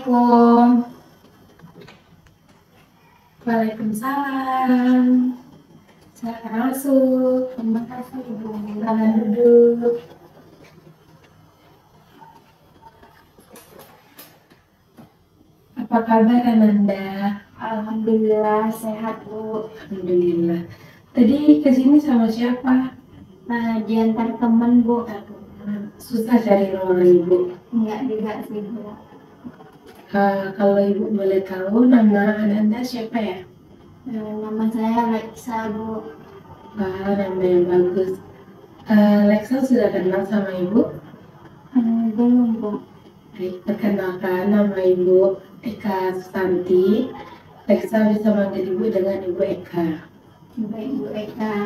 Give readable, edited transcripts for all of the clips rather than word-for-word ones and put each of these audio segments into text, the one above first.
Assalamualaikum. Waalaikumsalam. Silakan masuk. Terima kasih Ibu. Silakan duduk. Apa kabar Ananda? Alhamdulillah sehat Bu. Alhamdulillah. Tadi kesini sama siapa? Diantar teman Bu. Susah cari ruangan ibu. Enggak juga sih Bu. Kalau ibu boleh tahu nama Ananda siapa ya? Nama saya Alexa Bu. Nama yang bagus. Lexa sudah kenal sama ibu? Belum Bu. Baik, perkenalkan nama ibu Eka Susanti. Lexa bisa manggil ibu dengan ibu Eka. Baik Bu Eka.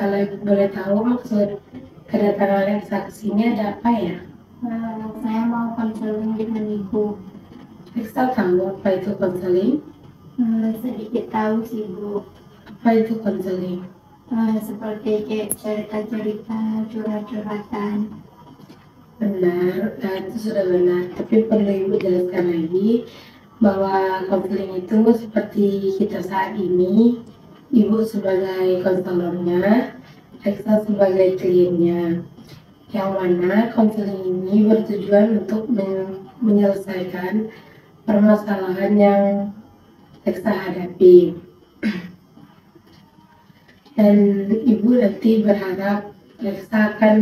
Kalau ibu boleh tahu maksud kedatangan Lexa ke sini ada apa ya? Saya mau konseling dengan Ibu. Lexa tahu apa itu konseling? Sedikit tahu sih Bu. Apa itu konseling? Seperti kayak cerita-cerita, curhat-curhatan. Benar, itu sudah benar. Tapi perlu ibu jelaskan lagi bahwa konseling itu seperti kita saat ini, ibu sebagai konselornya, Lexa sebagai kliennya. Yang mana konseling ini bertujuan untuk menyelesaikan permasalahan yang Lexa hadapi. Dan ibu nanti berharap Lexa akan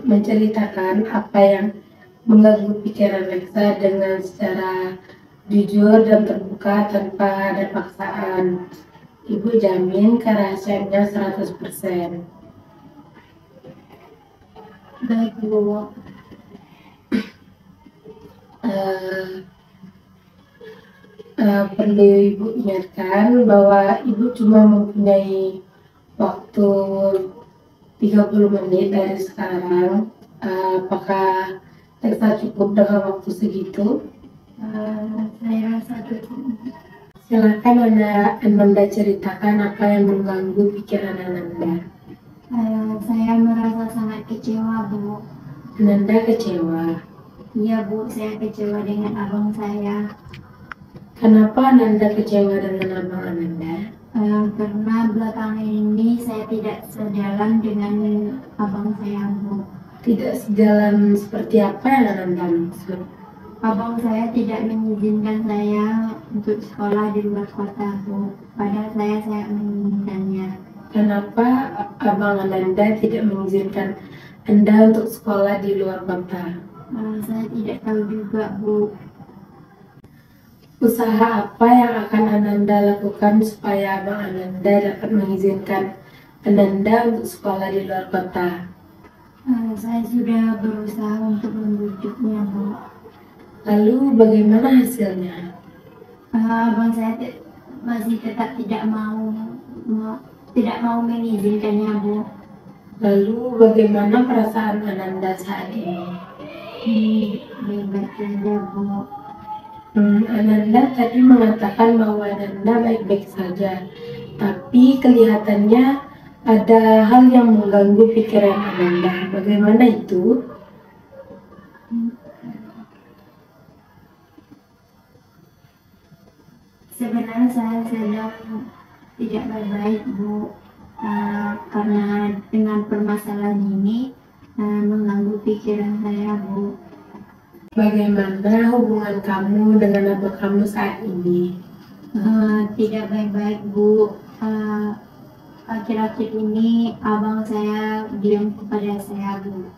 menceritakan apa yang mengganggu pikiran Lexa dengan secara jujur dan terbuka tanpa ada paksaan. Ibu jamin kerahasiaannya 100%. Baik Bu. Perlu ibu ingatkan bahwa ibu cuma mempunyai waktu 30 menit dari sekarang. Apakah Lexa cukup dengan waktu segitu? Saya rasa cukup. Silakan Ananda ceritakan apa yang mengganggu pikiran Ananda. Saya merasa sangat kecewa Bu. Ananda kecewa. Iya Bu, saya kecewa dengan abang saya. Kenapa Ananda kecewa dengan abang Ananda? Karena belakangan ini saya tidak sejalan dengan abang saya Bu. Tidak sejalan seperti apa yang Ananda maksud? Abang saya tidak mengizinkan saya untuk sekolah di luar kota Bu. Padahal saya menginginkannya. Kenapa abang Ananda tidak mengizinkan Anda untuk sekolah di luar kota? Saya tidak tahu juga Bu. Usaha apa yang akan Ananda lakukan supaya abang Ananda dapat mengizinkan Ananda untuk sekolah di luar kota? Saya sudah berusaha untuk membujuknya Bu. Lalu bagaimana hasilnya? Abang saya masih tetap tidak mau mengizinkannya Bu. Lalu bagaimana perasaan Ananda saat ini? Baik-baik saja Bu. Ananda tadi mengatakan bahwa Ananda baik-baik saja, tapi kelihatannya ada hal yang mengganggu pikiran Ananda. Bagaimana itu? Sebenarnya saya sedang tidak baik-baik Bu. Karena dengan permasalahan ini mengganggu pikiran saya Bu. Bagaimana hubungan kamu dengan abang kamu saat ini? Tidak baik-baik Bu. Akhir-akhir ini abang saya diam kepada saya Bu.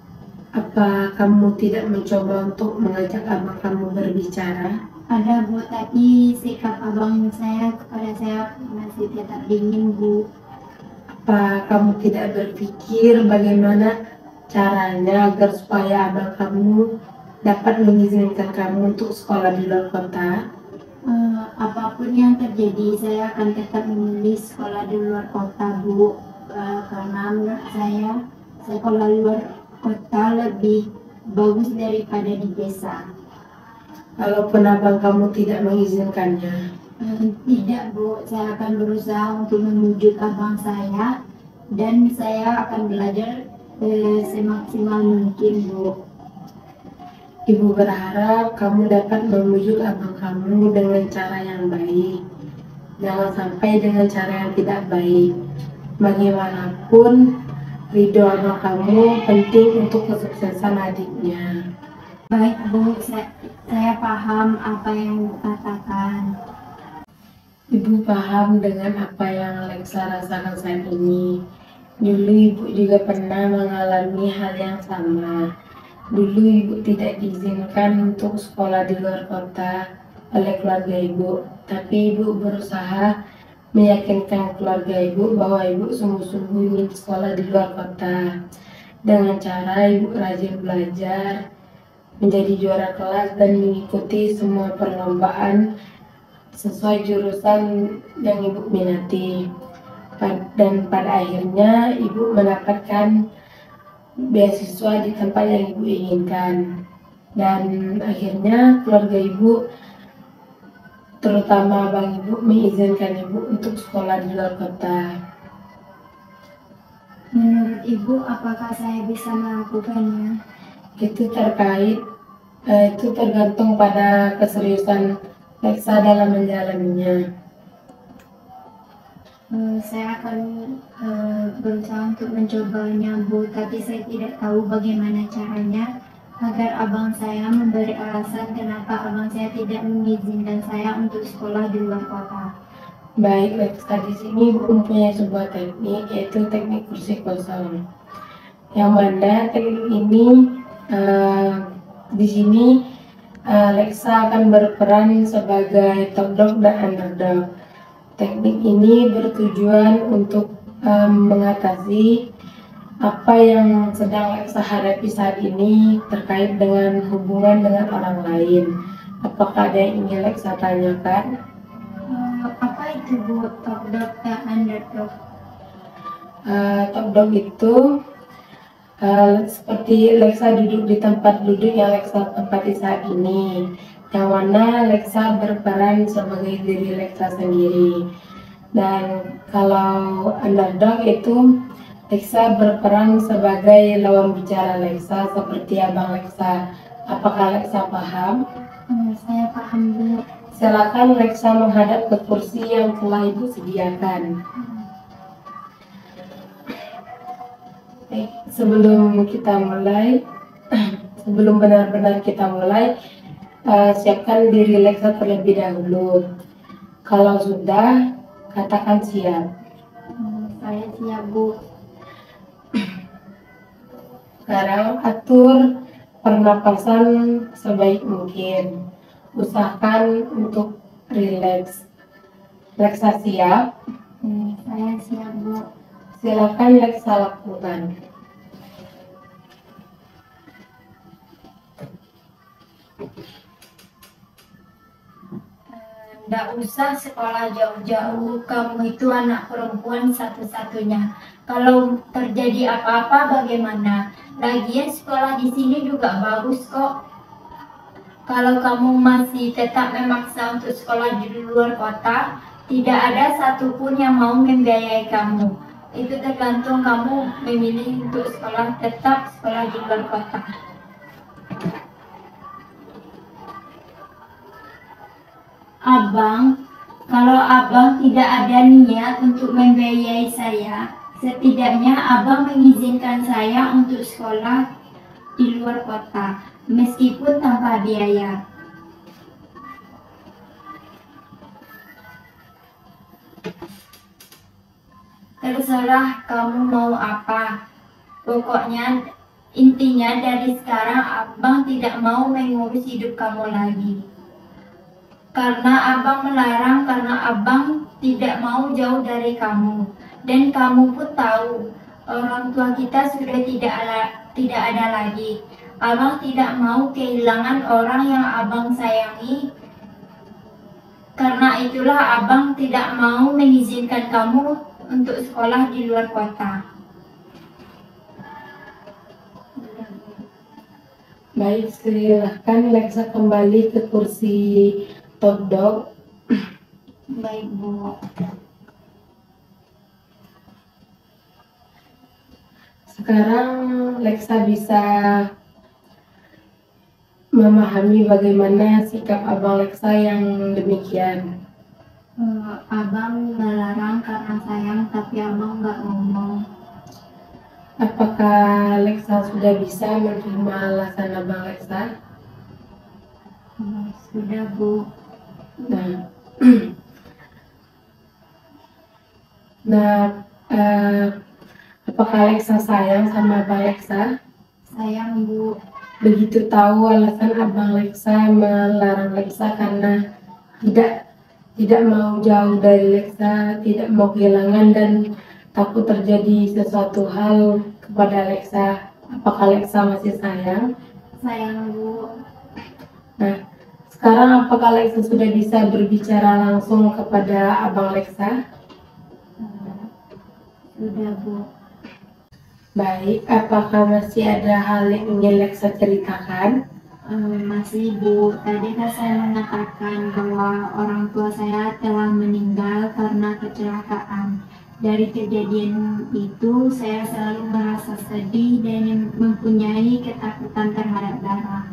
Apa kamu tidak mencoba untuk mengajak abang kamu berbicara? Ada Bu, tapi sikap abang saya kepada saya masih tetap dingin Bu. Apa kamu tidak berpikir bagaimana caranya agar supaya abang kamu dapat mengizinkan kamu untuk sekolah di luar kota? Apapun yang terjadi, saya akan tetap memilih sekolah di luar kota Bu. Karena menurut saya sekolah di luar kota lebih bagus daripada di desa. Kalaupun abang kamu tidak mengizinkannya? Tidak Bu, saya akan berusaha untuk membujuk abang saya dan saya akan belajar semaksimal mungkin Bu. Ibu berharap kamu dapat membujuk abang kamu dengan cara yang baik. Jangan sampai dengan cara yang tidak baik. Bagaimanapun, ridho abang kamu penting untuk kesuksesan adiknya. Baik Bu, saya paham apa yang Ibu katakan. Ibu paham dengan apa yang Alexa rasakan saat ini. Dulu ibu juga pernah mengalami hal yang sama. Dulu ibu tidak diizinkan untuk sekolah di luar kota oleh keluarga ibu. Tapi ibu berusaha meyakinkan keluarga ibu bahwa ibu sungguh-sungguh ingin sekolah di luar kota. Dengan cara ibu rajin belajar, menjadi juara kelas dan mengikuti semua perlombaan sesuai jurusan yang ibu minati. Dan pada akhirnya ibu mendapatkan beasiswa di tempat yang ibu inginkan. Dan akhirnya keluarga ibu, terutama abang ibu, mengizinkan ibu untuk sekolah di luar kota. Menurut Ibu, apakah saya bisa melakukannya? Itu tergantung pada keseriusan Alexa dalam menjalaninya. Saya akan berusaha untuk mencobanya Bu, tapi saya tidak tahu bagaimana caranya agar abang saya memberi alasan kenapa abang saya tidak mengizinkan saya untuk sekolah di luar kota. Baik, Alexa, di sini mempunyai sebuah teknik, yaitu teknik kursi kosong. Yang mana teknik ini di sini Alexa akan berperan sebagai top dog dan underdog. Teknik ini bertujuan untuk mengatasi apa yang sedang Alexa hadapi saat ini terkait dengan hubungan dengan orang lain. Apakah ada yang ingin Alexa tanyakan? Apa itu Bu, top dog dan underdog? Top dog itu seperti Alexa duduk di tempat duduk yang Alexa tempati saat ini, yang mana Alexa berperan sebagai diri Alexa sendiri. Dan kalau underdog itu Alexa berperan sebagai lawan bicara Alexa seperti abang Alexa. Apakah Alexa paham? Saya paham Bu. Silakan Alexa menghadap ke kursi yang telah ibu sediakan. Sebelum benar-benar kita mulai, siapkan diri Alexa terlebih dahulu. Kalau sudah, katakan siap. Saya siap Bu. Sekarang atur pernapasan sebaik mungkin. Usahakan untuk rileks. Alexa siap? Saya siap Bu. Silakan Alexa lakukan. Nggak usah sekolah jauh-jauh, kamu itu anak perempuan satu-satunya. Kalau terjadi apa-apa bagaimana? Lagian sekolah di sini juga bagus kok. Kalau kamu masih tetap memaksa untuk sekolah di luar kota, tidak ada satupun yang mau membiayai kamu. Itu tergantung kamu memilih untuk tetap sekolah di luar kota. Abang, kalau abang tidak ada niat untuk membiayai saya, setidaknya abang mengizinkan saya untuk sekolah di luar kota, meskipun tanpa biaya. Terserah kamu mau apa. Pokoknya intinya dari sekarang abang tidak mau mengurus hidup kamu lagi. Karena abang melarang, karena abang tidak mau jauh dari kamu. Dan kamu pun tahu, orang tua kita sudah tidak ada lagi. Abang tidak mau kehilangan orang yang abang sayangi. Karena itulah abang tidak mau mengizinkan kamu untuk sekolah di luar kota. Baik, silahkan Alexa kembali ke kursi top dog. Baik Bu. Sekarang Alexa bisa memahami bagaimana sikap Abang Leksa yang demikian. Abang melarang karena sayang, tapi abang nggak ngomong. Apakah Leksa sudah bisa menerima alasan Abang Leksa? Sudah, Bu. Nah, nah apakah Leksa sayang sama Abang Leksa? Sayang, Bu. Begitu tahu alasan Abang Leksa melarang Leksa karena tidak mau jauh dari Leksa, tidak mau kehilangan dan takut terjadi sesuatu hal kepada Leksa. Apakah Leksa masih sayang? Sayang, Bu. Nah, sekarang apakah Leksa sudah bisa berbicara langsung kepada Abang Leksa? Sudah, Bu. Baik, apakah masih ada hal yang ingin Leksa ceritakan? Masih, Bu. Tadi kan saya mengatakan bahwa orang tua saya telah meninggal karena kecelakaan. Dari kejadian itu, saya selalu merasa sedih dan mempunyai ketakutan terhadap darah.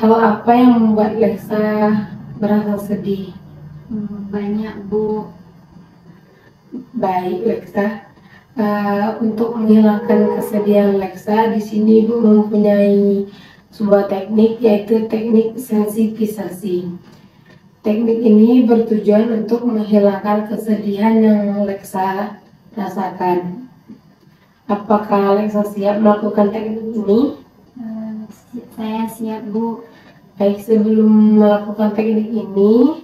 Hal apa yang membuat Leksa merasa sedih? Banyak, Bu. Baik, Leksa. Untuk menghilangkan kesedihan Leksa, di sini Ibu mempunyai sebuah teknik, yaitu teknik sensitisasi. Teknik ini bertujuan untuk menghilangkan kesedihan yang Leksa rasakan. Apakah Leksa siap melakukan teknik ini? Saya siap, Bu. Baik, sebelum melakukan teknik ini,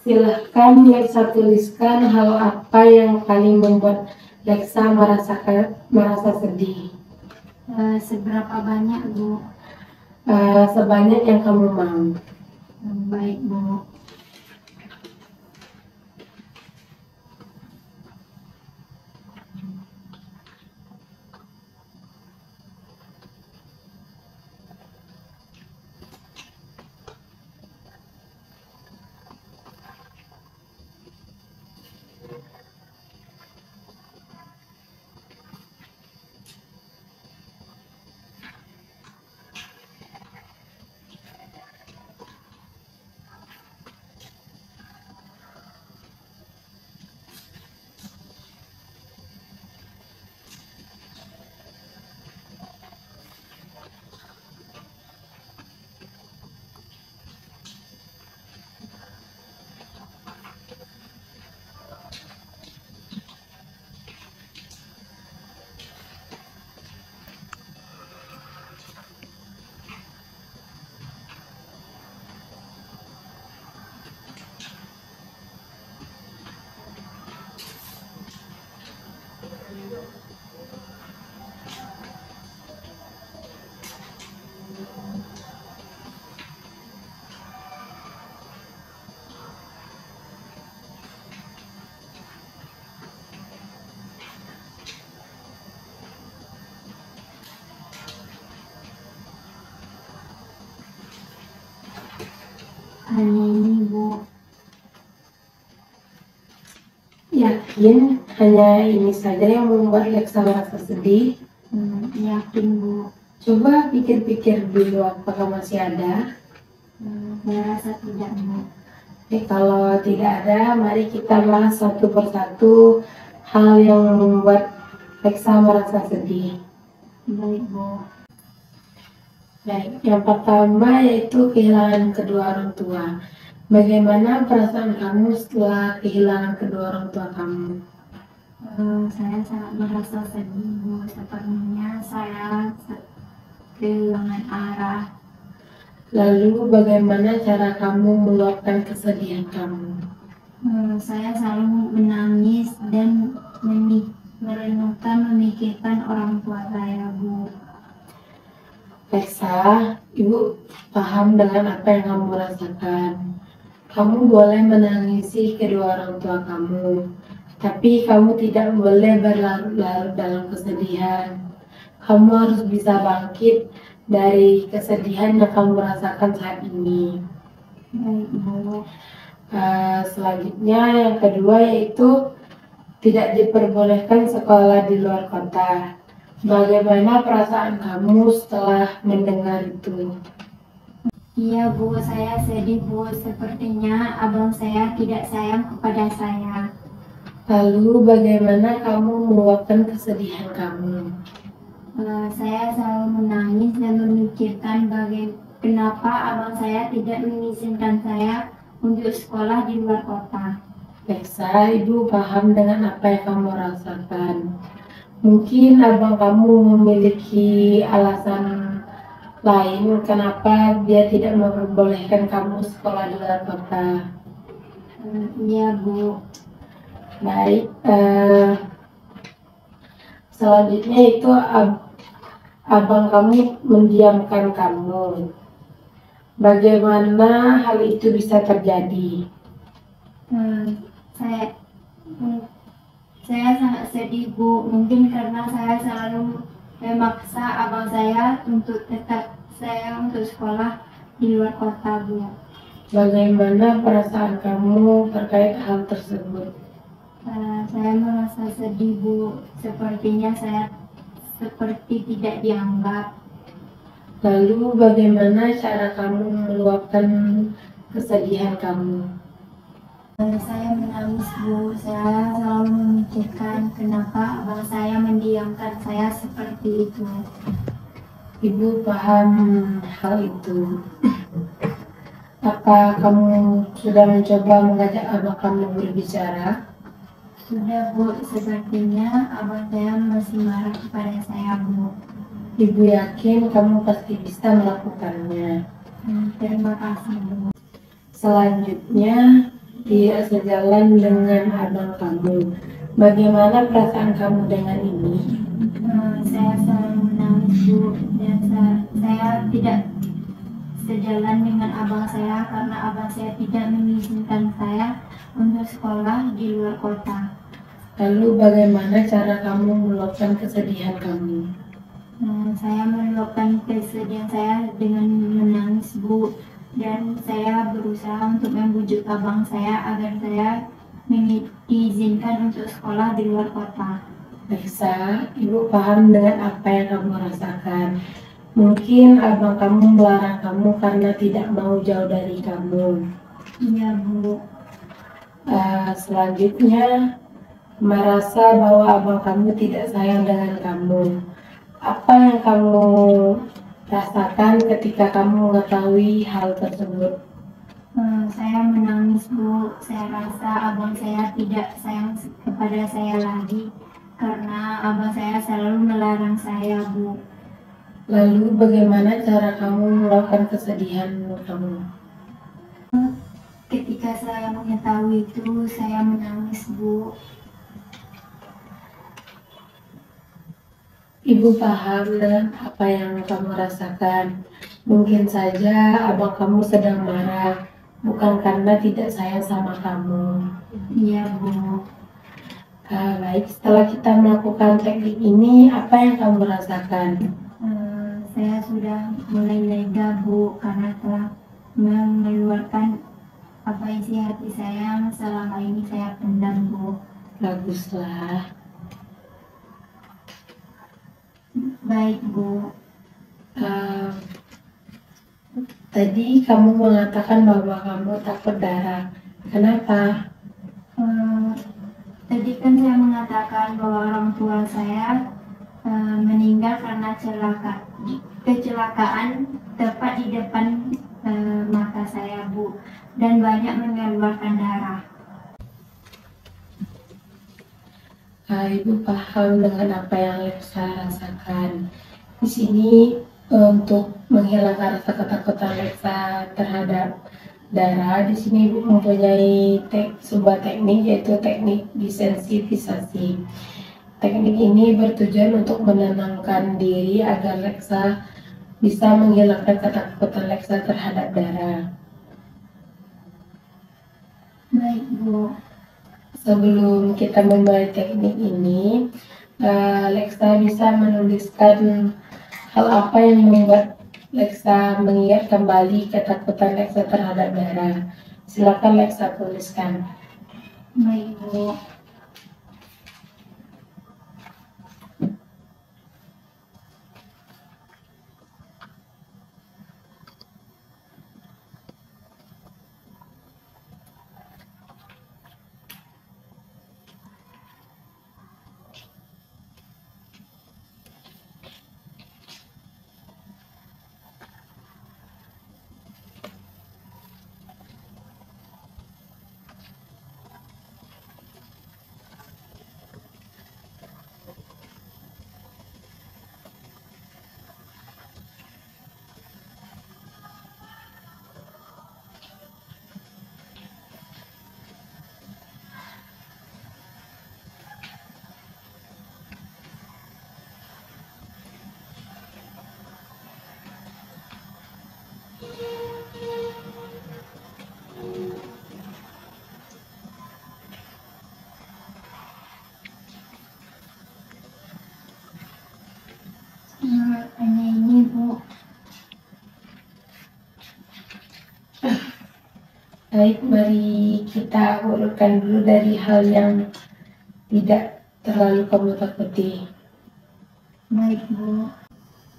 silahkan Leksa tuliskan hal apa yang paling membuat Leksa merasa sedih. Seberapa banyak, Bu? Sebanyak yang kamu mau. Baik, Bu. Hanya ini, Bu. Yakin hanya ini saja yang membuat Leksa merasa sedih? Yakin, Bu. Coba pikir-pikir dulu apakah masih ada. Saya rasa tidak, Bu. Kalau tidak ada, mari kita bahas satu persatu hal yang membuat Leksa merasa sedih. Baik, Bu. Baik, yang pertama yaitu kehilangan kedua orang tua. Bagaimana perasaan kamu setelah kehilangan kedua orang tua kamu? Saya sangat merasa sedih, Bu. Sepertinya saya kehilangan arah. Lalu bagaimana cara kamu meluapkan kesedihan kamu? Saya selalu menangis dan merenungkan, memikirkan orang tua saya, Bu. Leksa, Ibu paham dengan apa yang kamu rasakan. Kamu boleh menangisi kedua orang tua kamu, tapi kamu tidak boleh berlarut-larut dalam kesedihan. Kamu harus bisa bangkit dari kesedihan yang kamu rasakan saat ini. Baik, Bu. Selanjutnya yang kedua yaitu tidak diperbolehkan sekolah di luar kota. Bagaimana perasaan kamu setelah mendengar itu? Iya Bu, saya sedih Bu. Sepertinya abang saya tidak sayang kepada saya. Lalu bagaimana kamu meluapkan kesedihan kamu? Saya selalu menangis dan memikirkan kenapa abang saya tidak mengizinkan saya untuk sekolah di luar kota. Leksa, ibu paham dengan apa yang kamu rasakan. Mungkin abang kamu memiliki alasan lain kenapa dia tidak memperbolehkan kamu sekolah di luar kota. Iya Bu. Baik, selanjutnya itu abang kamu mendiamkan kamu. Bagaimana hal itu bisa terjadi? Saya saya sangat sedih Bu. Mungkin karena saya selalu memaksa abang saya untuk untuk sekolah di luar kota Bu. Bagaimana perasaan kamu terkait hal tersebut? Saya merasa sedih Bu. Sepertinya saya seperti tidak dianggap. Lalu bagaimana cara kamu meluapkan kesedihan kamu? Saya menangis Bu. Saya selalu memikirkan kenapa abang saya mendiamkan saya seperti itu. Ibu paham hal itu. Apa kamu sudah mencoba mengajak abang kamu berbicara? Sudah Bu, sepertinya abang saya masih marah kepada saya Bu. Ibu yakin kamu pasti bisa melakukannya. Terima kasih Bu. Selanjutnya, tidak sejalan dengan abang kamu. Bagaimana perasaan kamu dengan ini? Saya selalu menangis Bu, dan saya tidak sejalan dengan abang saya karena abang saya tidak mengizinkan saya untuk sekolah di luar kota. Lalu bagaimana cara kamu meluapkan kesedihan kamu? Saya meluapkan kesedihan saya dengan menangis Bu, dan saya berusaha untuk membujuk abang saya agar saya diizinkan untuk sekolah di luar kota. Leksa, ibu paham dengan apa yang kamu rasakan. Mungkin abang kamu melarang kamu karena tidak mau jauh dari kamu. Iya Bu. Selanjutnya, merasa bahwa abang kamu tidak sayang dengan kamu. Apa yang kamu rasakan ketika kamu mengetahui hal tersebut? Saya menangis Bu. Saya rasa abang saya tidak sayang kepada saya lagi karena abang saya selalu melarang saya Bu. Lalu bagaimana cara kamu meluapkan kesedihan kamu? Ketika saya mengetahui itu, saya menangis Bu. Ibu paham dengan apa yang kamu rasakan. Mungkin saja abang kamu sedang marah, bukan karena tidak sayang sama kamu. Iya Bu. Baik, setelah kita melakukan teknik ini, apa yang kamu rasakan? Saya sudah mulai lega Bu karena telah mengeluarkan apa isi hati saya yang selama ini saya pendam Bu. Baguslah. Baik Bu. Tadi kamu mengatakan bahwa kamu takut darah. Kenapa? Tadi kan saya mengatakan bahwa orang tua saya meninggal karena kecelakaan tepat di depan mata saya Bu, dan banyak mengeluarkan darah. Ibu paham dengan apa yang Leksa rasakan. Di sini untuk menghilangkan rasa ketakutan Leksa terhadap darah, di sini Ibu mempunyai sebuah teknik, yaitu teknik desensitisasi. Teknik ini bertujuan untuk menenangkan diri agar Leksa bisa menghilangkan ketakutan Leksa terhadap darah. Baik Bu. Sebelum kita memulai teknik ini, Leksa bisa menuliskan hal apa yang membuat Leksa mengingat kembali ketakutan Leksa terhadap darah. Silakan Leksa tuliskan. Baik Bu. Baik, mari kita urutkan dulu dari hal yang tidak terlalu kamu takuti. Baik, Bu.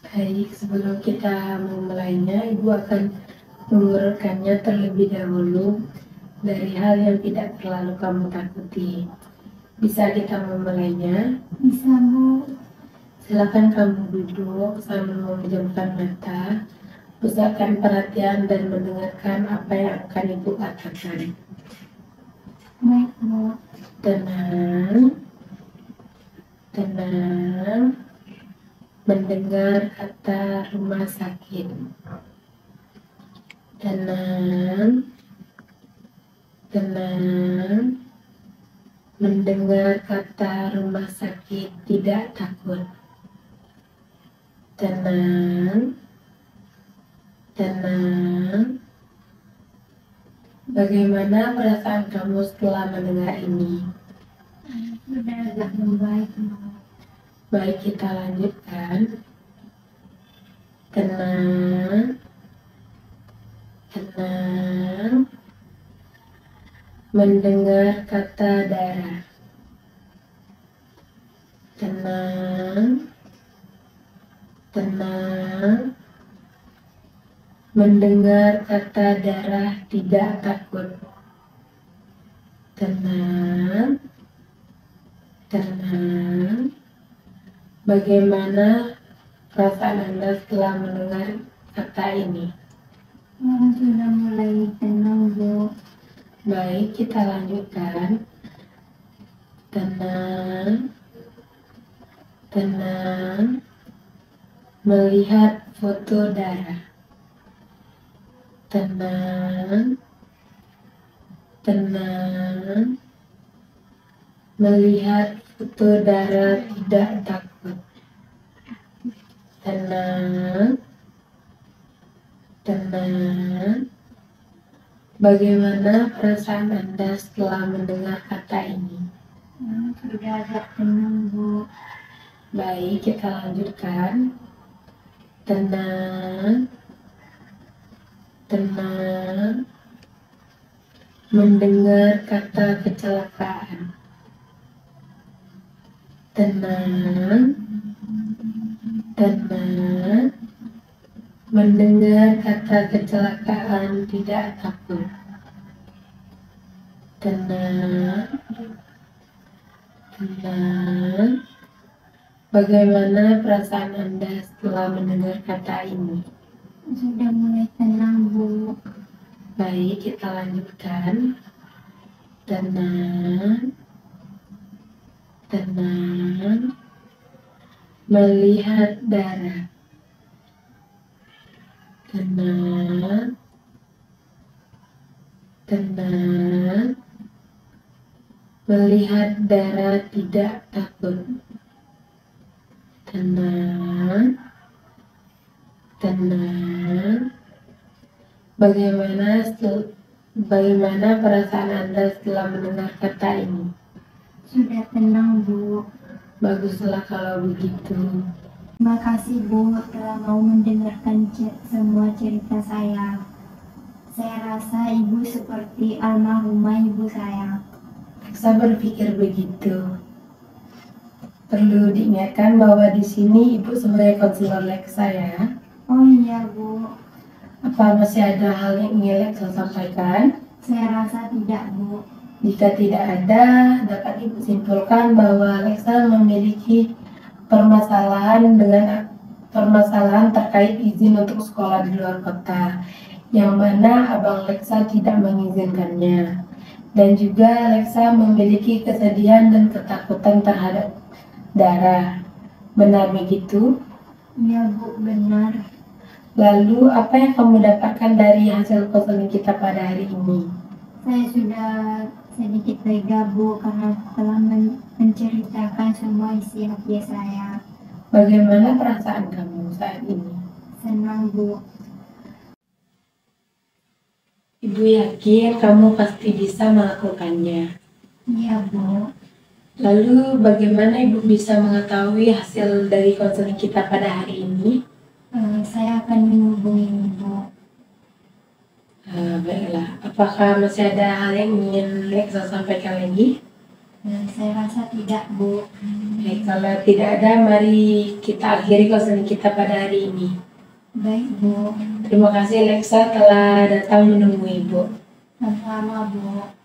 Baik, sebelum kita memulainya, Ibu akan mengurutkannya terlebih dahulu dari hal yang tidak terlalu kamu takuti. Bisa kita memulainya? Bisa, Bu. Silakan kamu duduk sambil memejamkan mata, pusatkan perhatian dan mendengarkan apa yang akan Ibu katakan. Baik, Bu. Tenang, tenang, mendengar kata rumah sakit. Tenang, tenang, mendengar kata rumah sakit, tidak takut. Tenang, tenang. Bagaimana perasaan kamu setelah mendengar ini? Sudah agak membaik, Bu. Baik, kita lanjutkan. Tenang, tenang, mendengar kata darah. Tenang, tenang, mendengar kata darah, tidak takut. Tenang, tenang. Bagaimana perasaan Anda setelah mendengar kata ini? Sudah mulai tenang, Bu. Baik, kita lanjutkan. Tenang, tenang, melihat foto darah. Tenang, tenang, melihat foto darah, tidak takut. Tenang, tenang. Bagaimana perasaan Anda setelah mendengar kata ini? Sudah agak tenang, Bu. Baik, kita lanjutkan. Tenang, tenang, mendengar kata kecelakaan. Tenang, tenang, mendengar kata kecelakaan, tidak takut. Tenang, tenang. Bagaimana perasaan Anda setelah mendengar kata ini? Sudah mulai tenang, Bu. Baik, kita lanjutkan. Tenang, tenang, melihat darah. Tenang, tenang, melihat darah, tidak takut. Tenang, tenang. Bagaimana perasaan Anda setelah mendengar kata ini? Sudah tenang, Bu. Baguslah kalau begitu. Terima kasih, Bu, telah mau mendengarkan semua cerita saya. Saya rasa Ibu seperti almarhumah ibu saya. Saya berpikir begitu. Perlu diingatkan bahwa di sini Ibu sebagai konselor Leksa ya. Oh iya, Bu. Apa masih ada hal yang ingin Leksa sampaikan? Saya rasa tidak, Bu. Jika tidak ada, dapat Ibu simpulkan bahwa Leksa memiliki permasalahan terkait izin untuk sekolah di luar kota, yang mana Abang Leksa tidak mengizinkannya. Dan juga Leksa memiliki kesedihan dan ketakutan terhadap darah. Benar begitu? Iya, Bu, benar. Lalu apa yang kamu dapatkan dari hasil konseling kita pada hari ini? Saya sudah sedikit lega, Bu, karena telah menceritakan semua isi hati saya. Bagaimana perasaan kamu saat ini? Senang, Bu. Ibu yakin kamu pasti bisa melakukannya. Iya, Bu. Lalu bagaimana Ibu bisa mengetahui hasil dari konseling kita pada hari ini? Saya akan menghubungi Ibu. Baiklah, apakah masih ada hal yang ingin Leksa sampaikan lagi? Saya rasa tidak, Bu. Baik, kalau tidak ada, mari kita akhiri klausan kita pada hari ini. Baik, Bu. Terima kasih Leksa telah datang menemui Ibu. Sama-sama, Bu.